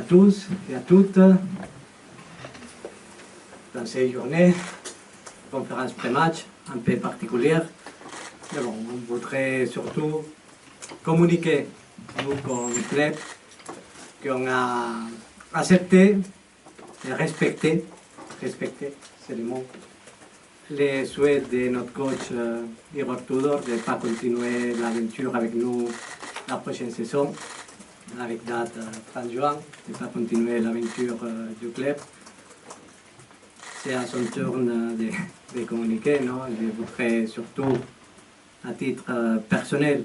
tous et à toutes. Dans ces journées, conférence pré-match un peu particulière, mais bon, on voudrait surtout communiquer, nous comme club, qu'on a accepté et respecté, c'est le mot, les souhaits de notre coach Igor Tudor de ne pas continuer l'aventure avec nous la prochaine saison, avec date 30 juin, de ne pas continuer l'aventure du club. C'est à son tour de communiquer, non? Je voudrais surtout, à titre personnel,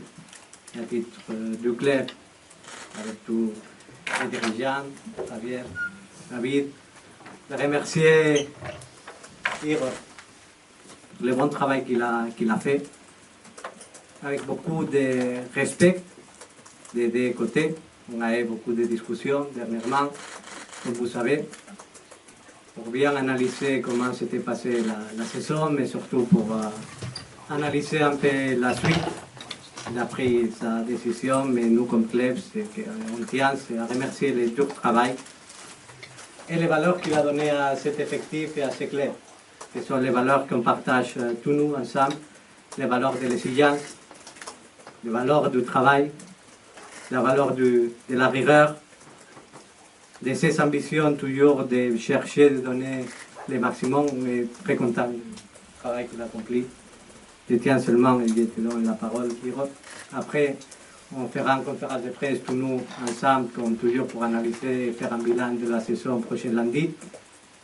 et à titre du club, avec tous les dirigeants, Javier, David, de remercier Igor pour le bon travail qu'il a fait, avec beaucoup de respect des deux côtés. On a eu beaucoup de discussions dernièrement, comme vous savez, pour bien analyser comment s'était passée la saison, mais surtout pour analyser un peu la suite. Il a pris sa décision, mais nous, comme club, on tient à remercier le dur travail et les valeurs qu'il a données à cet effectif et à ce club, qui sont les valeurs qu'on partage tous nous ensemble, les valeurs de l'exigence, les valeurs du travail, la valeur de la rigueur, de ses ambitions toujours de chercher, de donner le maximum. On est très content du travail qu'il a accompli. Je tiens seulement, et je te donne la parole, Igor. Après, on fera une conférence de presse, tous nous ensemble, comme toujours, pour analyser et faire un bilan de la saison prochaine lundi.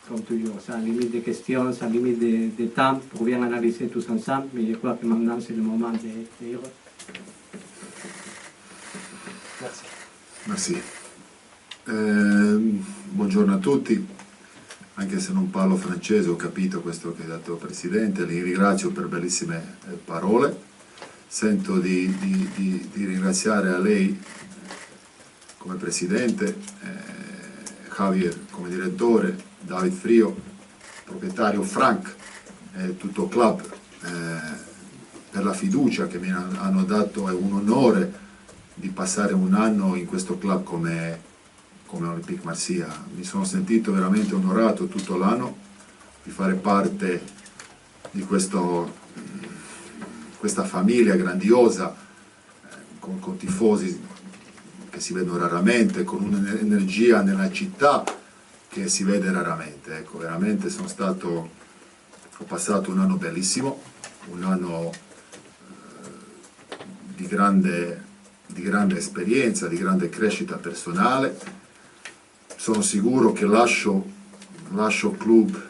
Comme toujours, sans limite de questions, sans limite de temps, pour bien analyser tous ensemble. Mais je crois que maintenant, c'est le moment de Igor. Merci. Merci. Buongiorno a tutti, anche se non parlo francese ho capito questo che ha detto il Presidente, li ringrazio per bellissime parole, sento di ringraziare a lei come Presidente, Javier come Direttore, David Frio, proprietario Frank e tutto il club per la fiducia che mi hanno dato. È un onore di passare un anno in questo club come Olympique Marsiglia. Mi sono sentito veramente onorato tutto l'anno di fare parte di questa famiglia grandiosa, con tifosi che si vedono raramente, con un'energia nella città che si vede raramente. Ecco, veramente ho passato un anno bellissimo, un anno di grande esperienza, di grande crescita personale. Sono sicuro che lascio il club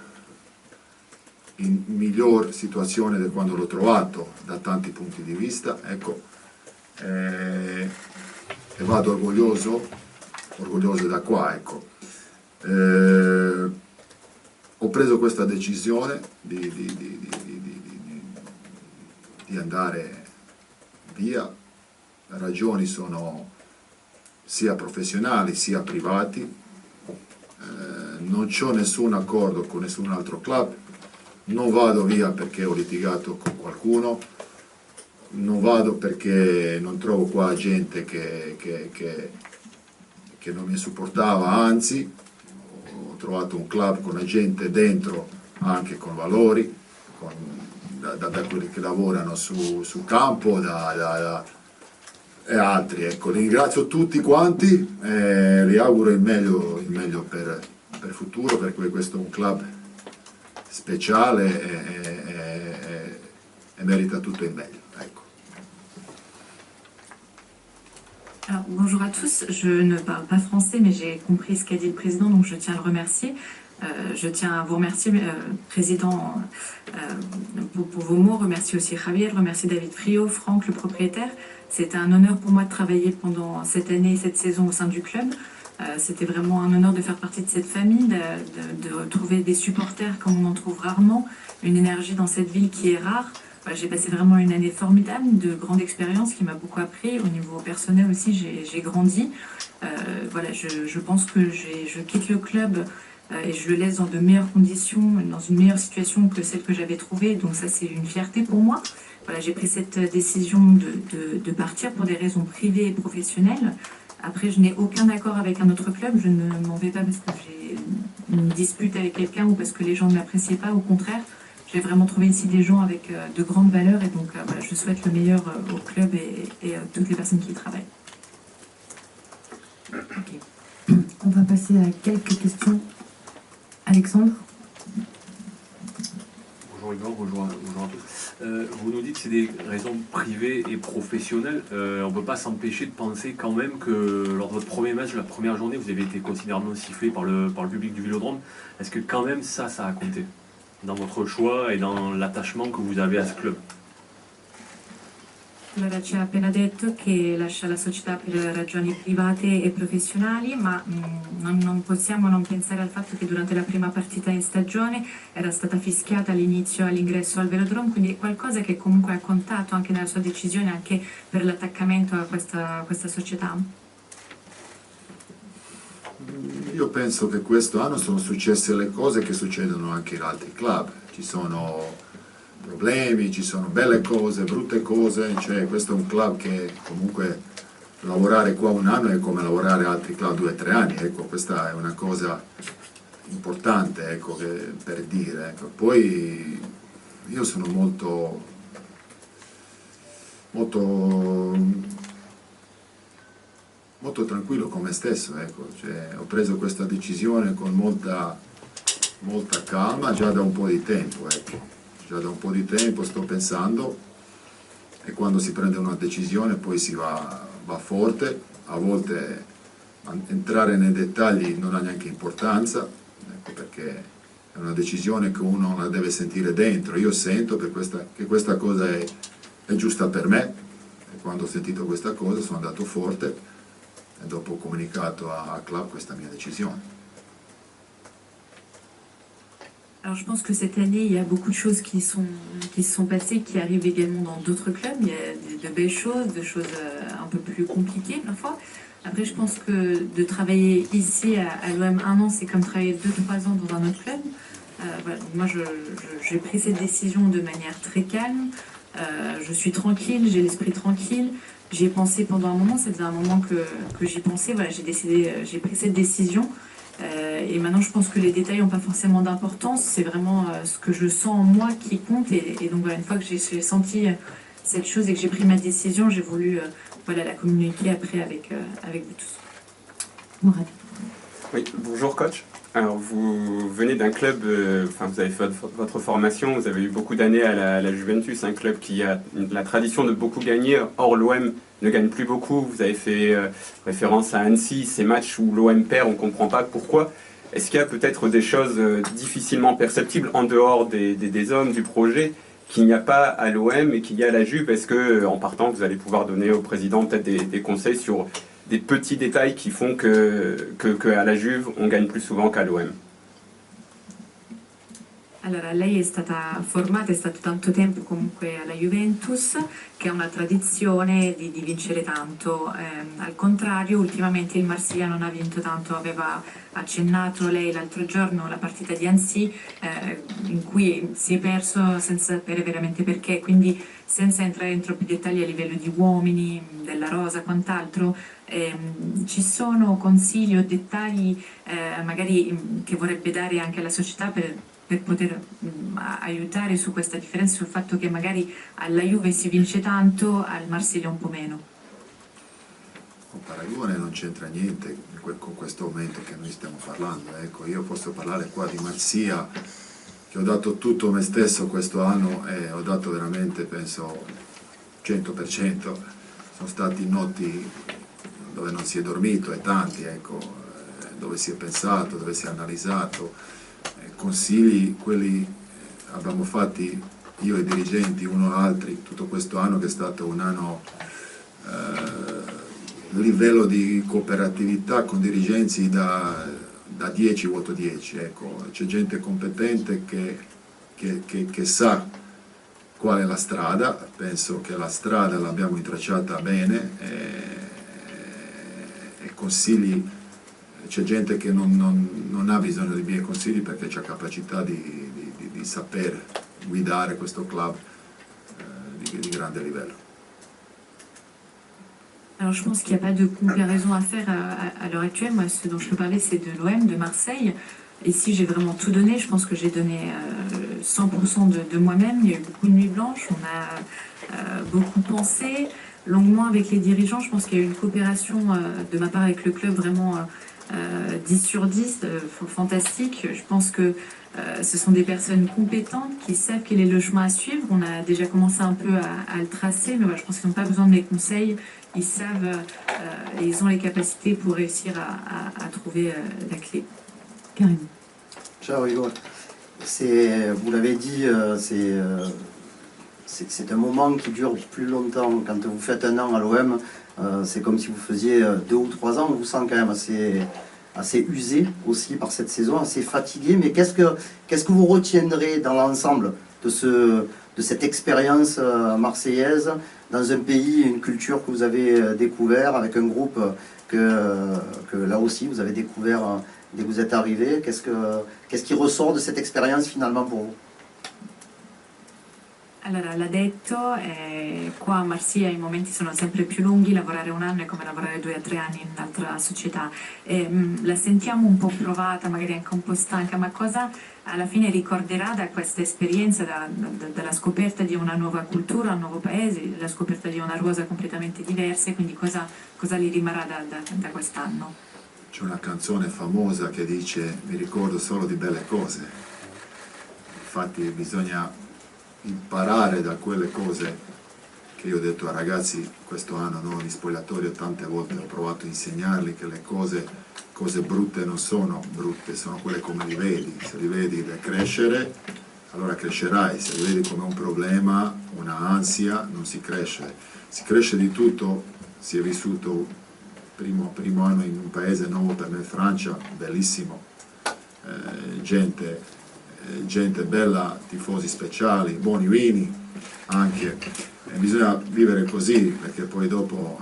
in miglior situazione di quando l'ho trovato, da tanti punti di vista, ecco, e vado orgoglioso da qua, ecco. Ho preso questa decisione di andare via. Le ragioni sono sia professionali sia privati. Non c'ho nessun accordo con nessun altro club, non vado via perché ho litigato con qualcuno, non vado perché non trovo qua gente che non mi supportava, anzi ho trovato un club con gente dentro anche con valori, da quelli che lavorano su campo, e altri. Ecco, ringrazio tutti quanti e vi auguro il meglio per il futuro, perché questo è un club speciale e merita tutto il meglio. Ecco. Alors, bonjour à tous, je ne parle pas français mais j'ai compris ce qu'a dit le président, donc je tiens à le remercier. Je tiens à vous remercier, Président, pour vos mots, remercier aussi Javier, remercier David Frio, Franck, le propriétaire. C'était un honneur pour moi de travailler pendant cette année et cette saison au sein du club. C'était vraiment un honneur de faire partie de cette famille, de retrouver des supporters comme on en trouve rarement, une énergie dans cette ville qui est rare. J'ai passé vraiment une année formidable, de grande expérience qui m'a beaucoup appris. Au niveau personnel aussi, j'ai grandi. Voilà, je pense que je quitte le club et je le laisse dans de meilleures conditions, dans une meilleure situation que celle que j'avais trouvée. Donc ça, c'est une fierté pour moi. Voilà, j'ai pris cette décision de partir pour des raisons privées et professionnelles. Après, je n'ai aucun accord avec un autre club, je ne m'en vais pas parce que j'ai une dispute avec quelqu'un ou parce que les gens ne m'appréciaient pas, au contraire. J'ai vraiment trouvé ici des gens avec de grandes valeurs et donc voilà, je souhaite le meilleur au club et à toutes les personnes qui y travaillent. Okay. On va passer à quelques questions. Alexandre. Bonjour Igor, bonjour à tous. Vous nous dites que c'est des raisons privées et professionnelles. On ne peut pas s'empêcher de penser quand même que lors de votre premier match, la première journée, vous avez été considérablement sifflé par le public du Vélodrome. Est-ce que quand même ça a compté dans votre choix et dans l'attachement que vous avez à ce club? Allora, ci ha appena detto che lascia la società per ragioni private e professionali, ma non possiamo non pensare al fatto che durante la prima partita in stagione era stata fischiata all'ingresso al Velodrome, quindi è qualcosa che comunque ha contato anche nella sua decisione, anche per l'attaccamento a questa società. Io penso che questo anno sono successe le cose che succedono anche in altri club, ci sono problemi, ci sono belle cose, brutte cose, cioè questo è un club che comunque lavorare qua un anno è come lavorare altri club 2 o 3 anni, ecco, questa è una cosa importante, ecco, per dire, ecco. Poi io sono molto tranquillo con me stesso, ecco, cioè, ho preso questa decisione con molta calma già da un po' di tempo, ecco. Già da un po' di tempo sto pensando e quando si prende una decisione poi si va forte, a volte entrare nei dettagli non ha neanche importanza, ecco, perché è una decisione che uno la deve sentire dentro. Io sento che questa cosa è giusta per me e quando ho sentito questa cosa sono andato forte e dopo ho comunicato al club questa mia decisione. Alors je pense que cette année, il y a beaucoup de choses qui se sont passées, qui arrivent également dans d'autres clubs. Il y a de belles choses, de choses un peu plus compliquées parfois. Après, je pense que de travailler ici à l'OM 1 an, c'est comme travailler 2-3 ans dans un autre club. Voilà, moi, j'ai pris cette décision de manière très calme. Je suis tranquille, j'ai l'esprit tranquille. J'y ai pensé pendant un moment, ça faisait un moment que j'y pensais. Voilà, j'ai pris cette décision. Et maintenant, je pense que les détails n'ont pas forcément d'importance. C'est vraiment ce que je sens en moi qui compte. Et donc, voilà, une fois que j'ai senti cette chose et que j'ai pris ma décision, j'ai voulu voilà, la communiquer après avec vous tous. Mourad. Oui, bonjour coach. Alors vous venez d'un club, vous avez fait votre formation, vous avez eu beaucoup d'années à la Juventus, un club qui a la tradition de beaucoup gagner. Or l'OM ne gagne plus beaucoup. Vous avez fait référence à Annecy, ces matchs où l'OM perd, on ne comprend pas pourquoi. Est-ce qu'il y a peut-être des choses difficilement perceptibles en dehors des hommes, du projet, qu'il n'y a pas à l'OM et qu'il y a à la Juve? Est-ce qu'en partant, vous allez pouvoir donner au président peut-être des conseils sur des petits détails qui font qu'à la Juve, on gagne plus souvent qu'à l'OM? Allora, lei è stata formata, è stato tanto tempo comunque alla Juventus, che ha una tradizione di vincere tanto. Al contrario, ultimamente il Marsiglia non ha vinto tanto, aveva accennato lei l'altro giorno la partita di Annecy, in cui si è perso senza sapere veramente perché, quindi senza entrare in troppi dettagli a livello di uomini, della rosa, quant'altro. Ci sono consigli o dettagli magari che vorrebbe dare anche alla società per poter aiutare su questa differenza, sul fatto che magari alla Juve si vince tanto, al Marsiglia un po' meno? Con paragone non c'entra niente con questo momento che noi stiamo parlando, ecco, io posso parlare qua di Marsiglia, che ho dato tutto me stesso questo anno e ho dato veramente, penso, 100%, sono stati notti dove non si è dormito e tanti, ecco, dove si è pensato, dove si è analizzato. Consigli, quelli abbiamo fatti io e i dirigenti, uno o altri, tutto questo anno che è stato un anno livello di cooperatività con dirigenti da 10 voto 10, ecco, c'è gente competente che sa qual è la strada, penso che la strada l'abbiamo intracciata bene e consigli. C'è gente che non ha bisogno dei miei consigli perché c'ha capacità di saper guidare questo club di grande livello. Alors je pense qu'il n'y a pas de comparaison à faire à l'heure actuelle. Moi, ce dont je peux parler, c'est de l'OM, de Marseille. Ici, j'ai vraiment tout donné. Je pense que j'ai donné 100% de moi-même. Il y a eu beaucoup de nuits blanches. On a beaucoup pensé longuement avec les dirigeants. Je pense qu'il y a eu une coopération de ma part avec le club vraiment 10 sur 10, fantastique. Je pense que ce sont des personnes compétentes qui savent quel est le chemin à suivre. On a déjà commencé un peu à le tracer, mais voilà, je pense qu'ils n'ont pas besoin de mes conseils. Ils savent et ils ont les capacités pour réussir à trouver la clé. Karim. Ciao Igor. Vous l'avez dit, c'est un moment qui dure plus longtemps. Quand vous faites un an à l'OM, c'est comme si vous faisiez 2 ou 3 ans. On vous sent quand même assez usé aussi par cette saison, assez fatigué. Mais qu'est-ce que vous retiendrez dans l'ensemble de cette expérience marseillaise dans un pays, une culture que vous avez découvert avec un groupe que là aussi vous avez découvert dès que vous êtes arrivé? Qu'est-ce qui ressort de cette expérience finalement pour vous? Allora, l'ha detto, qua a Marsiglia i momenti sono sempre più lunghi, lavorare un anno è come lavorare 2 o 3 anni in un'altra società. La sentiamo un po' provata, magari anche un po' stanca, ma cosa alla fine ricorderà da questa esperienza, dalla scoperta di una nuova cultura, un nuovo paese, la scoperta di una rosa completamente diversa, e quindi cosa gli rimarrà da quest'anno? C'è una canzone famosa che dice mi ricordo solo di belle cose. Infatti bisogna imparare da quelle cose che io ho detto ai ragazzi questo anno, no? Di spogliatoio tante volte ho provato a insegnarli che le cose brutte non sono brutte, sono quelle come li vedi. Se li vedi da crescere, allora crescerai. Se li vedi come un problema, una ansia, non si cresce. Si cresce di tutto. Si è vissuto primo anno in un paese nuovo per me, Francia, bellissimo, gente bella, tifosi speciali, buoni vini anche, e bisogna vivere così perché poi dopo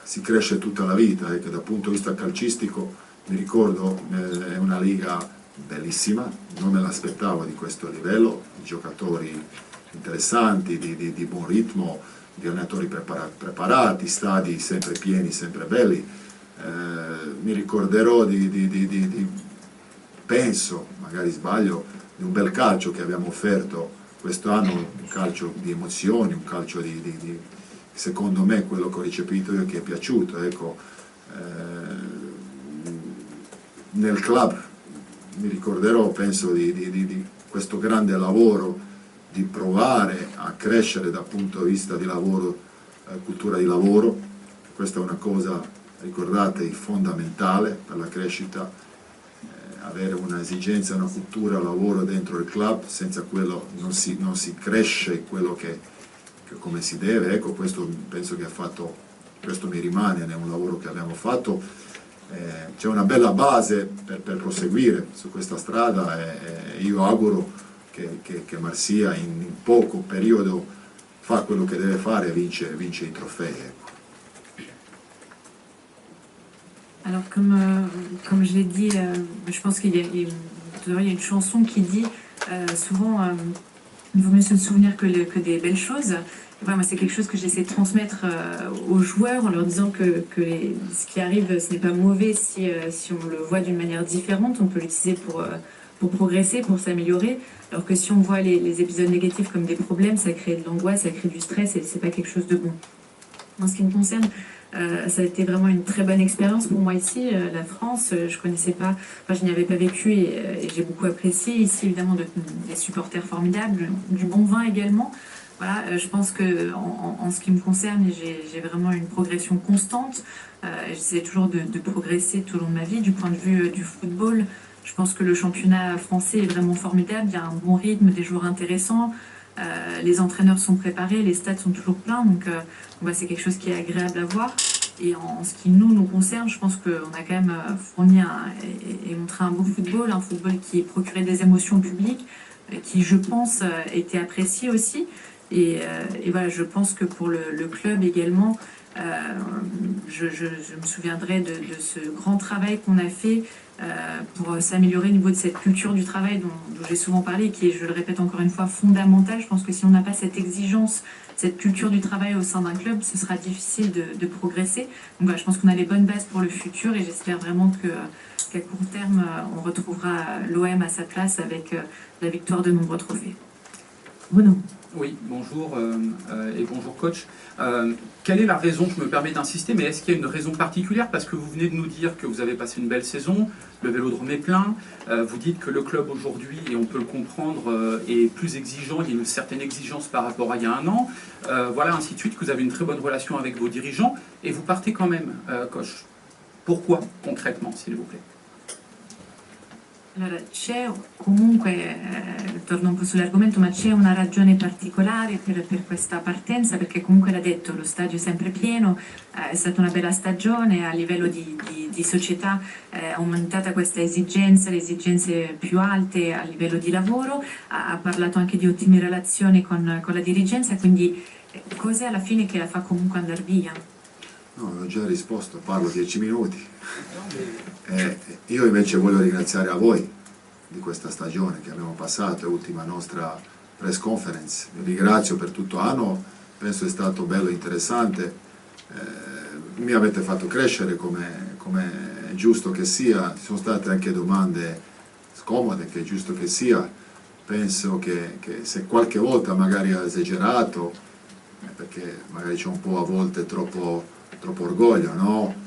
si cresce tutta la vita. Ecco, dal punto di vista calcistico mi ricordo è una liga bellissima, non me l'aspettavo di questo livello, di giocatori interessanti, di buon ritmo, di allenatori preparati, stadi sempre pieni, sempre belli. Mi ricorderò penso, magari sbaglio, di un bel calcio che abbiamo offerto quest'anno, un calcio di emozioni, un calcio secondo me quello che ho ricepito io che è piaciuto. Ecco, nel club mi ricorderò, penso, di questo grande lavoro, di provare a crescere dal punto di vista di lavoro, cultura di lavoro. Questa è una cosa, ricordate, fondamentale per la crescita, avere un'esigenza, una cultura lavoro dentro il club, senza quello non si cresce quello che come si deve. Ecco, questo penso che ha fatto, questo mi rimane, è un lavoro che abbiamo fatto. C'è una bella base per proseguire su questa strada e io auguro che Marsiglia in poco periodo fa quello che deve fare e vince i trofei. Ecco. Alors comme je l'ai dit, je pense qu'il y a une chanson qui dit souvent il vaut mieux se souvenir que des belles choses. Voilà, moi c'est quelque chose que j'essaie de transmettre aux joueurs en leur disant que ce qui arrive ce n'est pas mauvais si on le voit d'une manière différente, on peut l'utiliser pour progresser, pour s'améliorer, alors que si on voit les épisodes négatifs comme des problèmes, ça crée de l'angoisse, ça crée du stress et c'est pas quelque chose de bon. En ce qui me concerne, ça a été vraiment une très bonne expérience pour moi ici, la France. Je connaissais pas, enfin, je n'y avais pas vécu et j'ai beaucoup apprécié. Ici, évidemment, des supporters formidables, du bon vin également. Voilà, je pense que en ce qui me concerne, j'ai vraiment une progression constante. J'essaie toujours de progresser tout au long de ma vie. Du point de vue du football, je pense que le championnat français est vraiment formidable. Il y a un bon rythme, des joueurs intéressants. Les entraîneurs sont préparés, les stades sont toujours pleins, donc c'est quelque chose qui est agréable à voir. Et en ce qui nous concerne, je pense qu'on a quand même fourni et montré un beau football, un football qui procurait des émotions publiques, qui je pense était apprécié aussi. Et voilà, je pense que pour le club également, je me souviendrai de ce grand travail qu'on a fait pour s'améliorer au niveau de cette culture du travail dont j'ai souvent parlé, qui est, je le répète encore une fois, fondamentale. Je pense que si on n'a pas cette exigence cette culture du travail au sein d'un club, ce sera difficile de progresser. Donc voilà, je pense qu'on a les bonnes bases pour le futur et j'espère vraiment qu'à court terme, on retrouvera l'OM à sa place avec la victoire de nombreux trophées. Bruno. Oui, bonjour et bonjour coach. Quelle est la raison, je me permets d'insister, mais est-ce qu'il y a une raison particulière? Parce que vous venez de nous dire que vous avez passé une belle saison, le Vélodrome est plein, vous dites que le club aujourd'hui, et on peut le comprendre, est plus exigeant, il y a une certaine exigence par rapport à il y a un an, voilà, ainsi de suite, que vous avez une très bonne relation avec vos dirigeants, et vous partez quand même, coach. Pourquoi, concrètement, s'il vous plaît? Allora, c'è comunque, torno un po' sull'argomento, ma c'è una ragione particolare per questa partenza, perché comunque l'ha detto, lo stadio è sempre pieno, è stata una bella stagione, a livello di società è aumentata questa esigenza, le esigenze più alte a livello di lavoro, ha parlato anche di ottime relazioni con la dirigenza, quindi cos'è alla fine che la fa comunque andare via? No, ho già risposto, parlo 10 minuti. Io invece voglio ringraziare a voi di questa stagione che abbiamo passato, è l'ultima nostra press conference. Vi ringrazio per tutto l'anno, penso è stato bello e interessante. Mi avete fatto crescere come è giusto che sia, ci sono state anche domande scomode, che è giusto che sia. Penso che se qualche volta magari ho esagerato, perché magari c'è un po' a volte troppo orgoglio, no?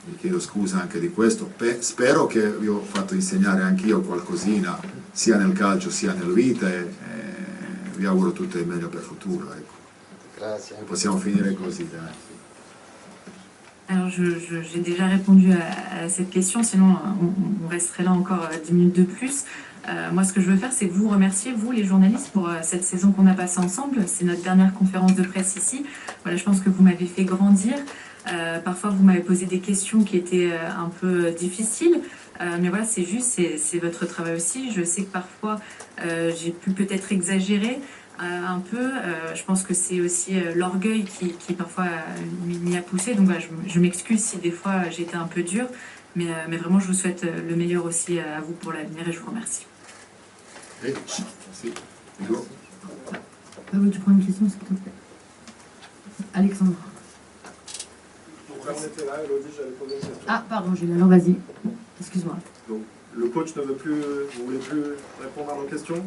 Vi chiedo scusa anche di questo. Spero che vi ho fatto insegnare anch'io qualcosina, sia nel calcio sia nella vita, e vi auguro tutto il meglio per il futuro. Ecco. Grazie. Possiamo finire così, dai. Alors, j'ai déjà répondu à cette question, sinon on resterait là encore 10 minutes de plus. Moi, ce que je veux faire, c'est vous remercier, vous les journalistes, pour cette saison qu'on a passée ensemble. C'est notre dernière conférence de presse ici. Voilà, je pense que vous m'avez fait grandir. Parfois, vous m'avez posé des questions qui étaient un peu difficiles. Mais voilà, c'est juste, c'est votre travail aussi. Je sais que parfois, j'ai pu peut-être exagérer un peu. Je pense que c'est aussi l'orgueil qui parfois m'y a poussé. Donc voilà, je m'excuse si des fois j'étais un peu dure. Mais vraiment, je vous souhaite le meilleur aussi à vous pour l'avenir et je vous remercie. Merci. Hugo. Tu prends une question, s'il te plaît. Alexandre. était là, Elodie, j'allais poser une question. Ah, pardon, Jules, alors vas-y. Excuse-moi. Donc, le coach ne veut plus, vous voulez plus répondre à nos questions?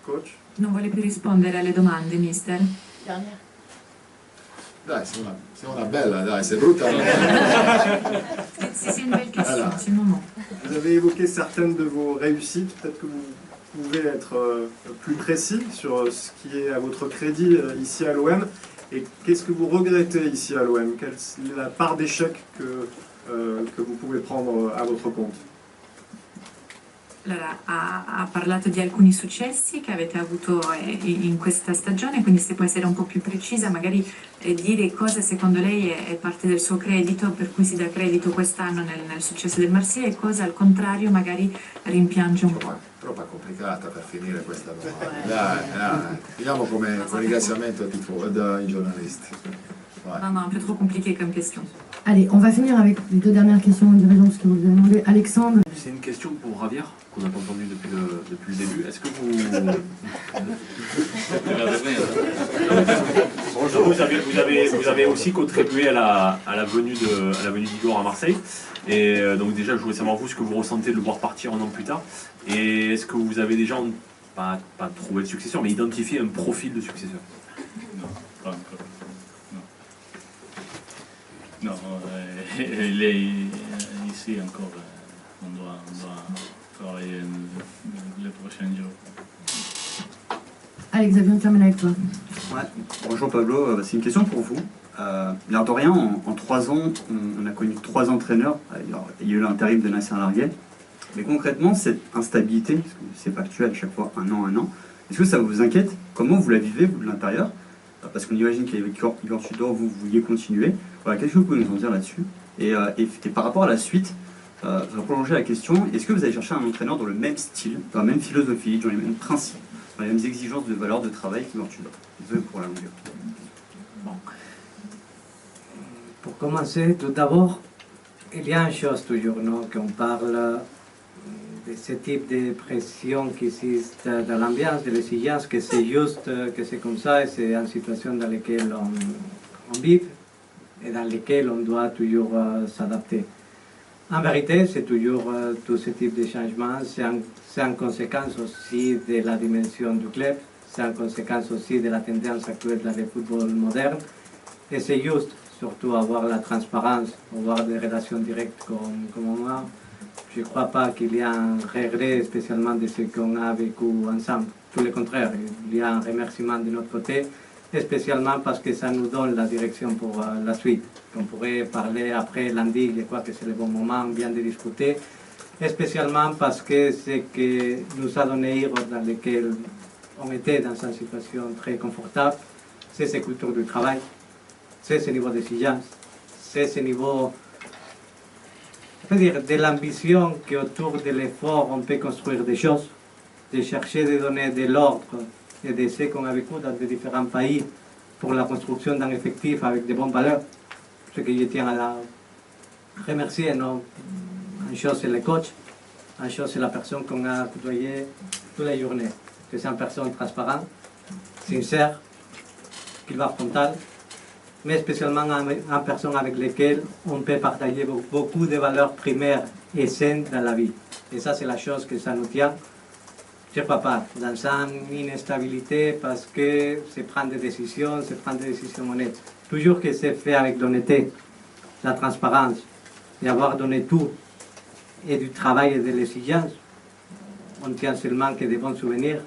Coach? Non vuole più rispondere alle domande, mister? Dernière. Dai, sei una bella, dai, sei brutta. No? C'est une belle question, Voilà. c'est le moment. Vous avez évoqué certaines de vos réussites, peut-être que vous pouvez être plus précis sur ce qui est à votre crédit ici à l'OM. Et qu'est-ce que vous regrettez ici à l'OM? Quelle est la part d'échec que vous pouvez prendre à votre compte? Allora, ha parlato di alcuni successi che avete avuto in questa stagione, quindi se può essere un po' più precisa, magari dire cosa secondo lei è parte del suo credito, per cui si dà credito quest'anno nel successo del Marsiglia, e cosa al contrario magari rimpiange un po'. Troppo complicata per finire questa domanda. Dai. Finiamo come con ringraziamento ai giornalisti. Vai. Non, un peu trop compliqué comme question. Allez, on va finir avec les deux dernières questions de ce que vous avez demandé. Alexandre. C'est une question pour Javier, qu'on n'a pas entendu depuis le début. Est-ce que vous... vous avez aussi contribué à la venue d'Igor à Marseille. Et donc déjà, je voulais savoir vous ce que vous ressentez de le voir partir un an plus tard. Et est-ce que vous avez déjà, pas trouvé de successeur, mais identifié un profil de successeur? Non, pas encore. Non, il est ici encore. On doit travailler les prochains jours. Allez, Xavier, on termine avec toi. Ouais. Bonjour Pablo, c'est une question pour vous. L'air de rien, en 3 ans, on a connu 3 entraîneurs. Alors, il y a eu l'intérim de Nasser Larguet. Mais concrètement, cette instabilité, parce que c'est factuel à chaque fois, un an, est-ce que ça vous inquiète? Comment vous la vivez, vous, de l'intérieur? Parce qu'on imagine qu'avec Igor Tudor, vous vouliez continuer. Voilà, qu'est-ce que vous pouvez nous en dire là-dessus? Et par rapport à la suite, je vais prolonger la question. Est-ce que vous allez chercher un entraîneur dans le même style, dans la même philosophie, dans les mêmes principes, dans les mêmes exigences de valeur de travail qu'Igor Tudor? Désolé pour la longueur. Bon. Pour commencer, tout d'abord, il y a une chose toujours, non, qu'on parle ce type de pression qui existe dans l'ambiance, de l'exigence, que c'est juste, que c'est comme ça, et c'est une situation dans laquelle on vit et dans laquelle on doit toujours s'adapter. En vérité, c'est toujours tout ce type de changement, c'est en conséquence aussi de la dimension du club, c'est en conséquence aussi de la tendance actuelle dans le football moderne, et c'est juste, surtout avoir la transparence, avoir des relations directes comme moi. Je ne crois pas qu'il y a un regret spécialement de ce qu'on a vécu ensemble. Tout le contraire, il y a un remerciement de notre côté, spécialement parce que ça nous donne la direction pour la suite. On pourrait parler après lundi, je crois que c'est le bon moment bien de discuter, spécialement parce que ce que nous a donné Iros, dans lequel on était dans une situation très confortable, c'est cette culture du travail, c'est ce niveau d'exigence, c'est ce niveau de l'ambition qu'autour de l'effort on peut construire des choses, de chercher de donner de l'ordre et de ce qu'on a vécu dans les différents pays pour la construction d'un effectif avec de bonnes valeurs. Ce que je tiens à la remercier, non, une chose c'est le coach, une chose c'est la personne qu'on a côtoyée toutes les journées. C'est une personne transparente, sincère, qui va frontal, mais spécialement en personne avec laquelle on peut partager beaucoup de valeurs primaires et saines dans la vie. Et ça, c'est la chose que ça nous tient. Je ne crois pas dans une instabilité parce que c'est prendre des décisions honnêtes. Toujours que c'est fait avec l'honnêteté, la transparence, et avoir donné tout, et du travail et de l'exigence, on tient seulement que des bons souvenirs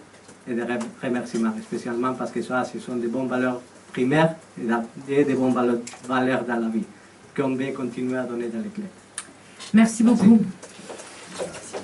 et des remerciements, spécialement parce que ça, ce sont des bonnes valeurs primaires et des bonnes valeurs dans la vie qu'on veut continuer à donner dans les clés. Merci beaucoup. Merci.